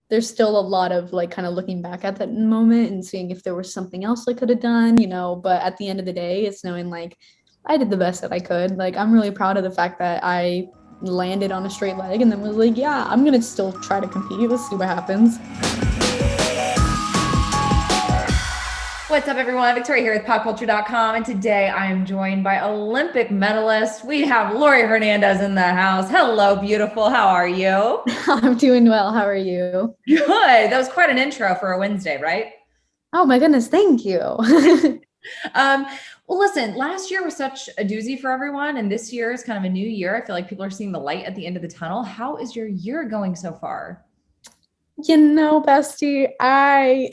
there's still a lot of like kind of looking back at that moment and seeing if there was something else I could have done, but at the end of the day, it's knowing like I did the best that I could. Like I'm really proud of the fact that I landed on a straight leg and then was like, yeah, I'm gonna still try to compete. Let's see what happens. What's up, everyone? Victoria here with PopCulture.com, and today I am joined by Olympic medalist. We have Laurie Hernandez in the house. Hello, beautiful. How are you? I'm doing well. How are you? Good. That was quite an intro for a Wednesday, right? Oh my goodness, thank you. Well, listen, last year was such a doozy for everyone, and this year is kind of a new year. I feel like people are seeing the light at the end of the tunnel. How is your year going so far? Bestie, I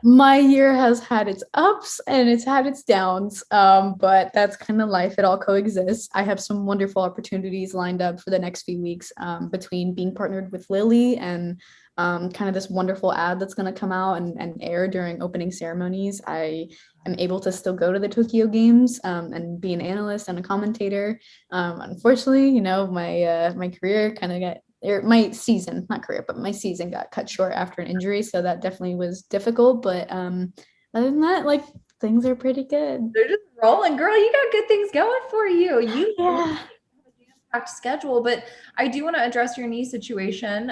my year has had its ups and it's had its downs, but that's kind of life. It all coexists. I have some wonderful opportunities lined up for the next few weeks, between being partnered with Lily and kind of this wonderful ad that's going to come out and air during opening ceremonies. I am able to still go to the Tokyo Games, and be an analyst and a commentator. Unfortunately, my career kind of got my season, not career, but my season got cut short after an injury. So that definitely was difficult. But other than that, like things are pretty good. They're just rolling, girl. You got good things going for you. You Yeah. have a packed schedule, but I do want to address your knee situation.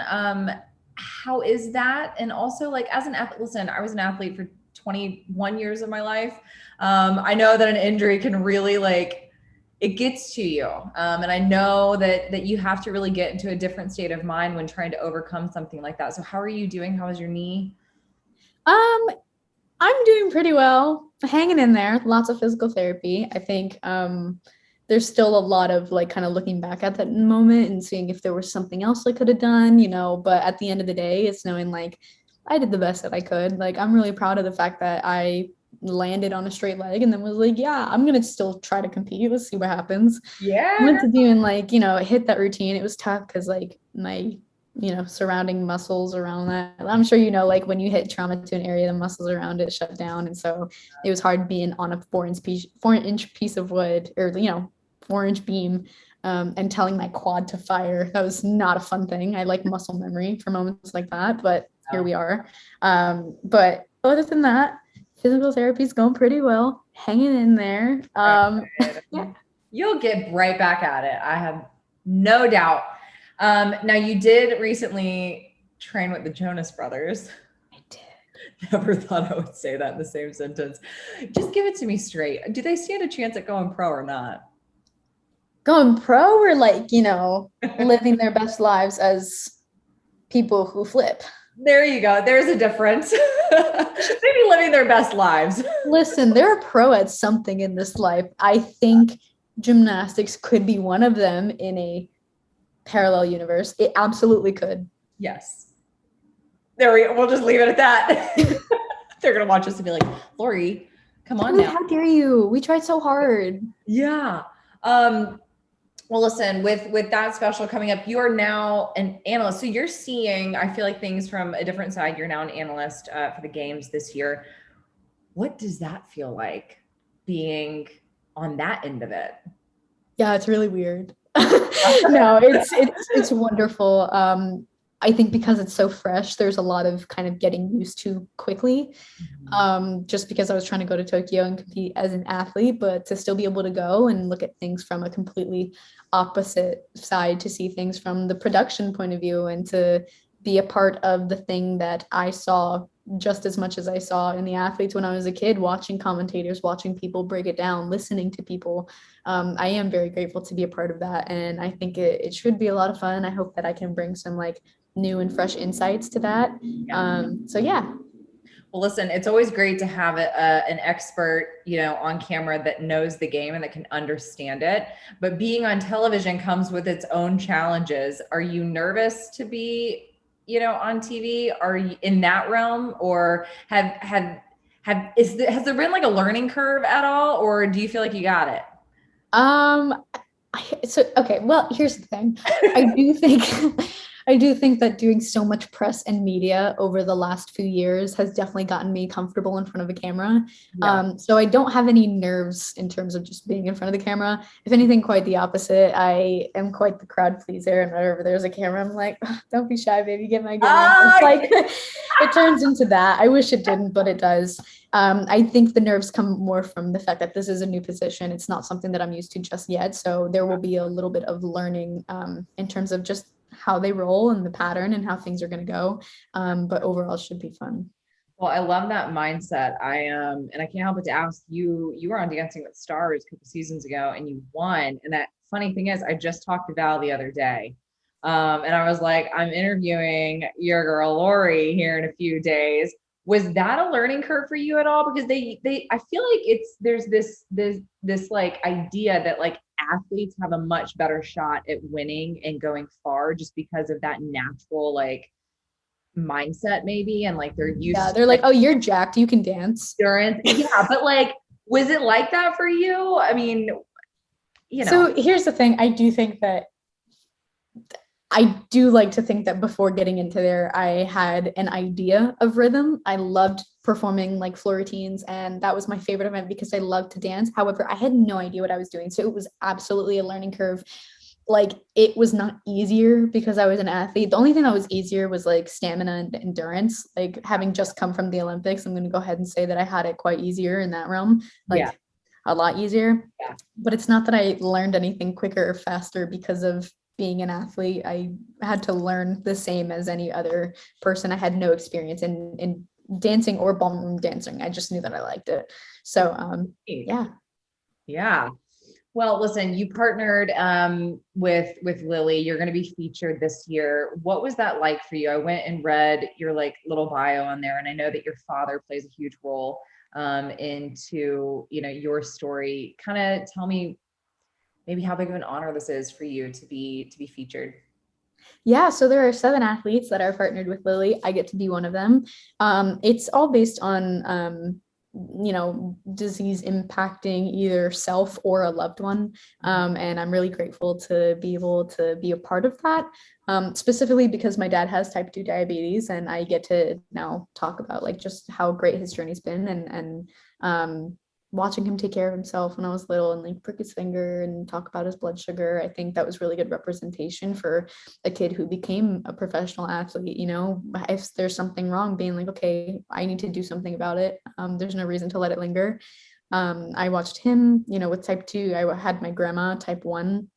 How is that? And also, like, as an athlete, listen, I was an athlete for 21 years of my life. I know that an injury can really it gets to you. And I know that you have to really get into a different state of mind when trying to overcome something like that. So how are you doing? How is your knee? Um, I'm doing pretty well, hanging in there. Lots of physical therapy. I think there's still a lot of like kind of looking back at that moment and seeing if there was something else I could have done, but at the end of the day, it's knowing like I did the best that I could. Like I'm really proud of the fact that I landed on a straight leg and then was like, yeah, I'm gonna still try to compete. Let's see what happens. I Yeah, went to do and like, hit that routine. It was tough because like my surrounding muscles around that. I'm sure like when you hit trauma to an area, the muscles around it shut down. And so it was hard being on a 4-inch piece of wood or 4-inch beam, and telling my quad to fire. That was not a fun thing. I like muscle memory for moments like that, but here we are. But other than that, physical therapy is going pretty well, hanging in there. Yeah. you'll get right back at it. I have no doubt. Now you did recently train with the Jonas Brothers. I did. Never thought I would say that in the same sentence. Just give it to me straight. Do they stand a chance at going pro or not? Going pro or like, living their best lives as people who flip? There you go. There's a difference. Maybe living their best lives. Listen, they're a pro at something in this life. I think gymnastics could be one of them in a parallel universe. It absolutely could. Yes. There we go. We'll just leave it at that. They're going to watch us and be like, Laurie, come on now. How dare you? We tried so hard. Yeah. Well, listen, with that special coming up, you are now an analyst. So you're seeing, I feel like, things from a different side. You're now an analyst for the games this year. What does that feel like being on that end of it? Yeah, it's really weird. No, it's wonderful. I think because it's so fresh, there's a lot of kind of getting used to quickly. Just because I was trying to go to Tokyo and compete as an athlete, but to still be able to go and look at things from a completely opposite side, to see things from the production point of view and to be a part of the thing that I saw just as much as I saw in the athletes when I was a kid, watching commentators, watching people break it down, listening to people. I am very grateful to be a part of that. And I think it should be a lot of fun. I hope that I can bring some like new and fresh insights to that. So yeah. Well, listen, it's always great to have an expert, on camera that knows the game and that can understand it. But being on television comes with its own challenges. Are you nervous to be, on TV? Are you in that realm, or has there been like a learning curve at all, or do you feel like you got it? Okay, well, here's the thing. I do think I do think that doing so much press and media over the last few years has definitely gotten me comfortable in front of a camera. Yeah. So I don't have any nerves in terms of just being in front of the camera. If anything, quite the opposite. I am quite the crowd pleaser, and whenever there's a camera, I'm like, "Oh, don't be shy, baby, get my Ah, like it turns into that. I wish it didn't, but it does. I think the nerves come more from the fact that this is a new position. It's not something that I'm used to just yet. So there will be a little bit of learning in terms of just how they roll and the pattern and how things are going to go. But overall, it should be fun. well, I love that mindset. And I can't help but to ask you, you were on Dancing with Stars a couple seasons ago and you won. And that funny thing is, I just talked to Val the other day. And I was like, I'm interviewing your girl Laurie here in a few days. Was that a learning curve for you at all? Because I feel like there's this like idea that like athletes have a much better shot at winning and going far just because of that natural like mindset maybe, and like they're used Yeah, to they're like, oh, you're jacked, you can dance. endurance. Yeah, but like, was it like that for you? I mean, So here's the thing. I do like to think that before getting into there, I had an idea of rhythm. I loved performing like floor routines, and that was my favorite event because I loved to dance. However, I had no idea what I was doing. So it was absolutely a learning curve. Like it was not easier because I was an athlete. The only thing that was easier was like stamina and endurance. Like having just come from the Olympics, I'm going to go ahead and say that I had it quite easier in that realm. Like a lot easier. Yeah. But it's not that I learned anything quicker or faster because of being an athlete. I had to learn the same as any other person. I had no experience in dancing or ballroom dancing. I just knew that I liked it. So yeah. Yeah. Well, listen, you partnered with Lily. You're going to be featured this year. What was that like for you? I went and read your like little bio on there, and I know that your father plays a huge role into your story. Kind of tell me maybe how big of an honor this is for you to be featured. Yeah, so there are 7 athletes that are partnered with Lily. I get to be one of them. It's all based on disease impacting either self or a loved one. And I'm really grateful to be able to be a part of that, specifically because my dad has type 2 diabetes, and I get to now talk about like just how great his journey's been, and watching him take care of himself when I was little and like prick his finger and talk about his blood sugar. I think that was really good representation for a kid who became a professional athlete. If there's something wrong, being like, okay, I need to do something about it. There's no reason to let it linger. I watched him, with type 2. I had my grandma type 1.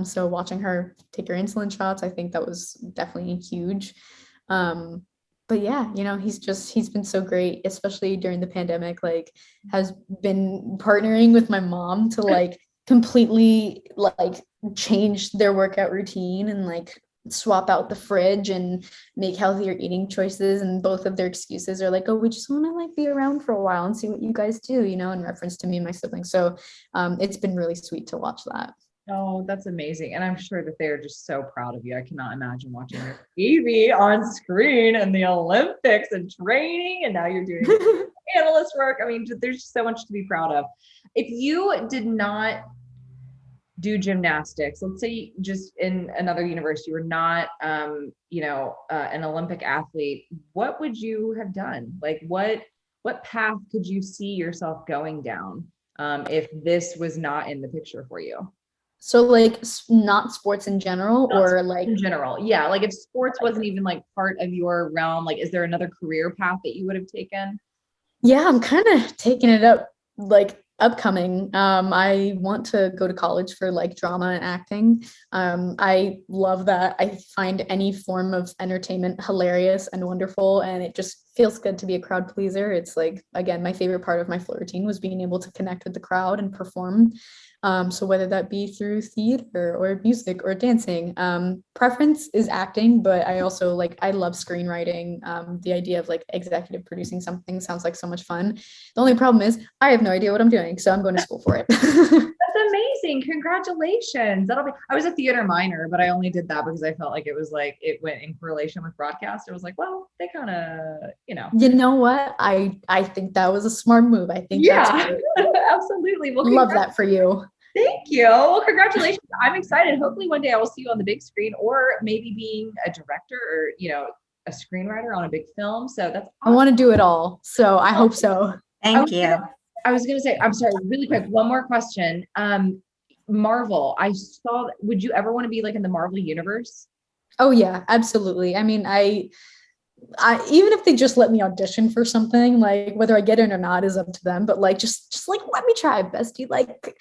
So watching her take her insulin shots, I think that was definitely huge. But yeah, he's been so great, especially during the pandemic, like has been partnering with my mom to like completely like change their workout routine and like swap out the fridge and make healthier eating choices. And both of their excuses are like, oh, we just want to like be around for a while and see what you guys do, in reference to me and my siblings. So it's been really sweet to watch that. Oh, that's amazing. And I'm sure that they're just so proud of you. I cannot imagine watching your baby on screen and the Olympics and training, and now you're doing analyst work. I mean, there's just so much to be proud of. If you did not do gymnastics, let's say just in another university, you were not, an Olympic athlete, what would you have done? Like what path could you see yourself going down if this was not in the picture for you? So like not sports in general, or like in general. Yeah. Like if sports wasn't even like part of your realm, like is there another career path that you would have taken? Yeah, I'm kind of taking it up like upcoming. I want to go to college for like drama and acting. I love that. I find any form of entertainment hilarious and wonderful, and it just feels good to be a crowd pleaser. It's like, again, my favorite part of my floor routine was being able to connect with the crowd and perform. So whether that be through theater or music or dancing, preference is acting, but I also I love screenwriting. The idea of like executive producing something sounds like so much fun. The only problem is I have no idea what I'm doing, so I'm going to school for it. That's amazing. Congratulations. I was a theater minor, but I only did that because I felt like it was like, it went in correlation with broadcast. It was like, well, they kind of, You know what? I think that was a smart move. I think yeah, absolutely. Well, love that for you. Thank you. Well, congratulations. I'm excited. Hopefully one day I will see you on the big screen, or maybe being a director or, a screenwriter on a big film. So that's awesome. I want to do it all. So I hope so. Thank you. I was going to say, I'm sorry, really quick. One more question. Marvel, I saw, would you ever want to be like in the Marvel universe? Oh yeah, absolutely. I mean, I even if they just let me audition for something, like whether I get in or not is up to them, but like just like let me try, bestie. Like,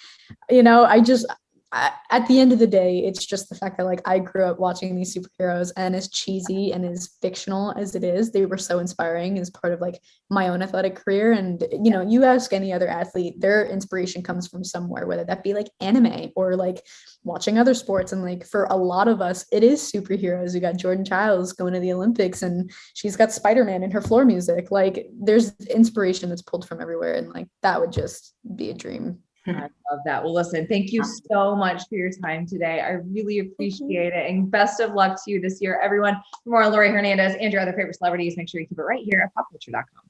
at the end of the day, it's just the fact that like I grew up watching these superheroes, and as cheesy and as fictional as it is, they were so inspiring as part of like my own athletic career. And you ask any other athlete, their inspiration comes from somewhere, whether that be like anime or like watching other sports. And like for a lot of us, it is superheroes. We got Jordan Childs going to the Olympics, and she's got Spider-Man in her floor music. Like there's inspiration that's pulled from everywhere, and like that would just be a dream. I love that. Well, listen, thank you so much for your time today. I really appreciate it. And best of luck to you this year, everyone. For more on Laurie Hernandez and your other favorite celebrities, make sure you keep it right here at popculture.com.